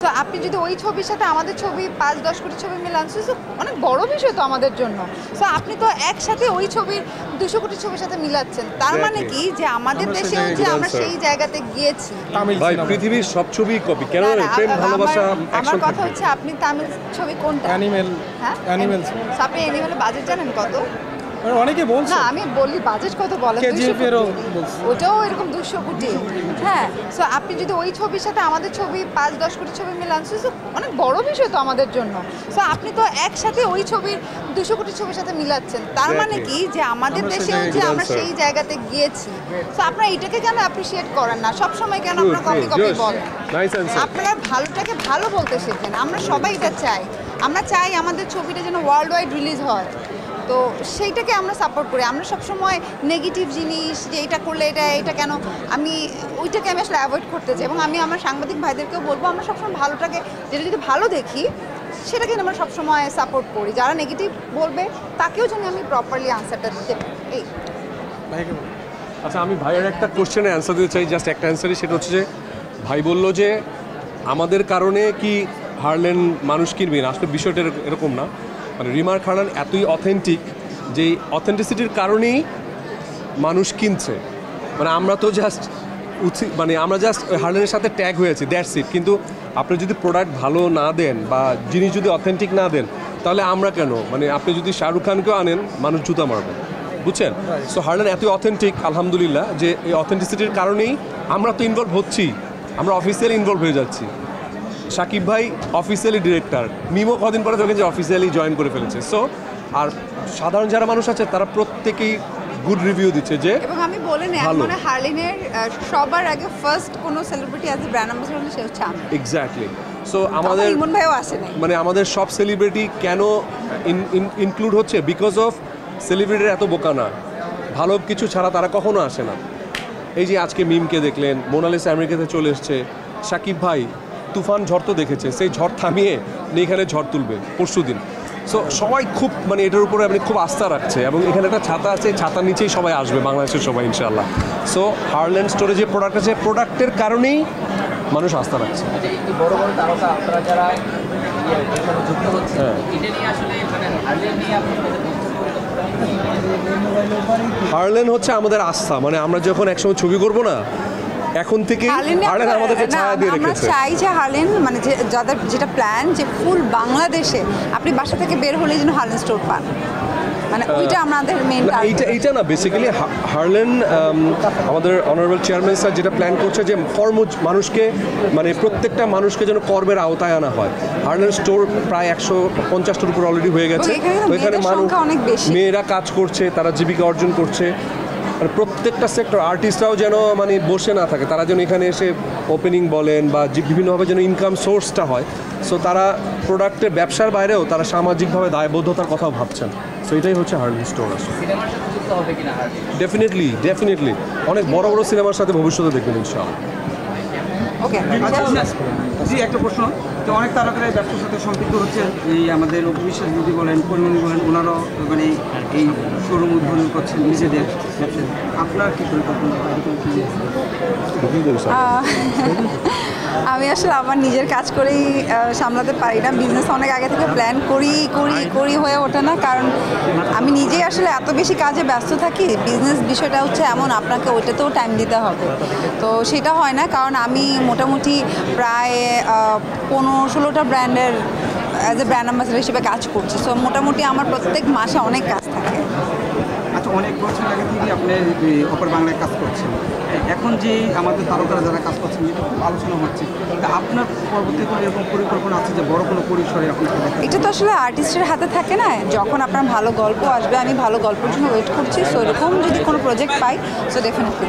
So আপনি যদি ওই ছবির সাথে আমাদের ছবি 5-10 কোটি ছবি মিলান, সো অনেক বড় বিষয় তো আমাদের জন্য। সো আপনি তো একসাথে ওই ছবির 200 কোটি ছবির সাথে মিলাচ্ছেন, তার মানে কি যে আমাদের দেশেও যে আমরা সেই জায়গাতে গিয়েছি। ভাই পৃথিবীর সব ছবি কপি কেন? প্রেম ভালোবাসা আমার কথা হচ্ছে আপনি তামিল ছবি কোনটা? অ্যানিমেল। হ্যাঁ অ্যানিমেল। আপনি অ্যানিমেলের বাজেট জানেন কত? অনেকে বলছে না আমি বলি বাজেট কত বলেন? ওটাও এরকম 200 কোটি। হ্যাঁ, সো আপনি যদি ওই ছবির সাথে আমাদের ছবি 5-10 কোটি ছবি মিলান, সো অনেক বড় বিষয় তো আমাদের জন্য। সো আপনি তো একসাথে ওই ছবির 200 কোটি ছবির সাথে মিলাচ্ছেন, তার মানে কি যে আমাদের দেশেও যে আমরা সেই জায়গাতে গিয়েছি। সো আপনারা এটাকে কেন অ্যাপ্রিশিয়েট করেন না? সবসময় কেন আপনারা কপি কপি বলেন? আপনারা ভালোটাকে ভালো বলতে শেখেন। আমরা সবাই এটা চাই। আমরা চাই আমাদের ছবিটা যেন ওয়ার্ল্ড ওয়াইড রিলিজ হয়, তো সেইটাকে আমরা সাপোর্ট করি। আমরা সবসময় নেগেটিভ জিনিস যে এটা করলে এটা কেন, ওইটাকে আমি আসলে অ্যাভয়েড করতে চাই। এবং আমি আমার সাংবাদিক ভাইদেরকেও বলবো আমরা সবসময় ভালোটাকে, যেটা যদি ভালো দেখি সেটাকে আমরা সবসময় সাপোর্ট করি। যারা নেগেটিভ বলবে তাকেও যেন আমি প্রপারলি আনসারটা দিতে পারি। এই আচ্ছা, আমি ভাইয়ের একটা কোশ্চেনে অ্যান্সার দিতে চাই, জাস্ট একটা অ্যান্সারই। সেটা হচ্ছে যে ভাই বললো যে আমাদের কারণে কি হারলেন মানুষ কিনবে না। আসলে বিষয়টা এরকম না। মানে রিমার খান এতই অথেন্টিক যে অথেন্টিসিটির কারণেই মানুষ কিনছে। মানে আমরা তো জাস্ট আমরা জাস্ট হারলেনের সাথে ট্যাগ হয়েছি, দ্যাটস ইট। কিন্তু আপনি যদি প্রোডাক্ট ভালো না দেন বা জিনিস যদি অথেন্টিক না দেন, তাহলে আমরা কেন? মানে আপনি যদি শাহরুখ খানকেও আনেন, মানুষ জুতা মারবে, বুঝছেন? সো হারলেন এতই অথেন্টিক, আলহামদুলিল্লাহ, যে এই অথেন্টিসিটির কারণেই আমরা তো ইনভলভ হচ্ছি, আমরা অফিসিয়ালি ইনভলভ হয়ে যাচ্ছি। শাকিব ভাই অফিসিয়ালি ডিরেক্টর, মিমো কদিন পরে দেখেন যে অফিসিয়ালি জয়েন করে ফেলেছে। সো আর সাধারণ যারা মানুষ আছে তারা প্রত্যেকেই গুড রিভিউ দিচ্ছে যে। এবং আমি বলে নেই মানে হারলিনের সবার আগে ফার্স্ট কোনো celebrity as a brand ambassador সে হচ্ছে আমি। এক্স্যাক্টলি। সো আমাদের ইমন ভাইও আসে নাই। মানে আমাদের সব সেলিব্রিটি কেন ইনক্লুড হচ্ছে? বিকজ অফ সেলিব্রিটির এত বোকা না, ভালো কিছু ছাড়া তারা কখনো আসে না। এই যে আজকে মিমকে দেখলেন, মোনালিসা আমেরিকাতে চলে এসছে, শাকিব ভাই তুফান ঝড় তো দেখেছে, সেই ঝড় থামিয়ে এখানে ঝড় তুলবে পরশু দিন। সো সবাই খুব এটার উপরে আপনি খুব আস্থা রাখছে, এবং এখানে একটা ছাতা আছে, ছাতার নিচেই সবাই আসবে, বাংলাদেশের সবাই ইনশাআল্লাহ। সো হারল্যান্ড স্টোরে যে প্রোডাক্ট আছে, প্রোডাক্টের কারণেই মানুষ আস্থা রাখছে। হারল্যান্ড হচ্ছে আমাদের আস্থা। মানে আমরা যখন একসময় ছবি করবো না, এখন থেকে হারলেন আমাদেরকে ছায়া দিয়ে রেখেছে। আমরা চাই যে হারলেন মানে যাদের যেটা প্ল্যান যে ফুল বাংলাদেশে আপনি বাসা থেকে বের হলে যেন হারলেন স্টোর পান, মানে ওইটা আমাদের মেইন টার্গেট। এইটা না, বেসিক্যালি হারলেন আমাদের অনারেবল চেয়ারম্যান স্যার যেটা প্ল্যান করছে যে মানুষকে, মানে প্রত্যেকটা মানুষকে যেন কর্মের আওতায় আনা হয়। হারলেন স্টোর প্রায় 150টার উপর অলরেডি হয়ে গেছে। তো এখানে মানুষ, মেয়েরা কাজ করছে, তারা জীবিকা অর্জন করছে। আর প্রত্যেকটা সেক্টর আর্টিস্টরাও যেন মানে বসে না থাকে, তারা যেন এখানে এসে ওপেনিং বলেন বা বিভিন্নভাবে যেন ইনকাম সোর্সটা হয়। সো তারা প্রোডাক্টের ব্যবসার বাইরেও তারা সামাজিকভাবে দায়বদ্ধতার কথাও ভাবছেন। সো এটাই হচ্ছে হারলেন স্টোর। আসলে ডেফিনেটলি অনেক বড় বড় সিনেমার সাথে ভবিষ্যতে দেখবেন ইনশাআল্লাহ। ওকে, জি একটা প্রশ্ন, তো অনেক তারকারা ব্যবসার সাথে সম্পৃক্ত হচ্ছে। এই আমাদের অপবিশ্বাস যদি বলেন, পরিমণি বলেন, ওনারাও মানে এই শোরুম উদ্বোধন করছেন নিজেদের ব্যবসায়। আপনার কী পরিকল্পনা? আমি আসলে আমার নিজের কাজ করেই সামলাতে পারি না, বিজনেস অনেক আগে থেকে প্ল্যান করি হয়ে ওঠে না, কারণ আমি নিজেই আসলে এত বেশি কাজে ব্যস্ত থাকি। বিজনেস বিষয়টা হচ্ছে এমন, আপনাকে ওইটাতেও টাইম দিতে হবে, তো সেটা হয় না। কারণ আমি মোটামুটি প্রায় 15-16টা ব্র্যান্ডের অ্যাজ এ ব্র্যান্ড অ্যাম্বাসেডর হিসেবে কাজ করছি। সো মোটামুটি আমার প্রত্যেক মাসে অনেক কাজ থাকে। আচ্ছা, অনেক বছর আগে থেকে আপনি অপর বাংলায় কাজ করছেন, এখন যে আমাদের তারকারা যারা কাজ করছেন এটা খুব আলোচনা হচ্ছে, তা আপনার পরবর্তীতে এরকম পরিকল্পনা আছে যে বড় কোনো পরিসরে আপনি? এটা তো আসলে আর্টিস্টের হাতে থাকে না, যখন আপনার ভালো গল্প আসবে, আমি ভালো গল্পের জন্য ওয়েট করছি। সো এরকম যদি কোনো প্রজেক্ট পাই, সো ডেফিনেটলি।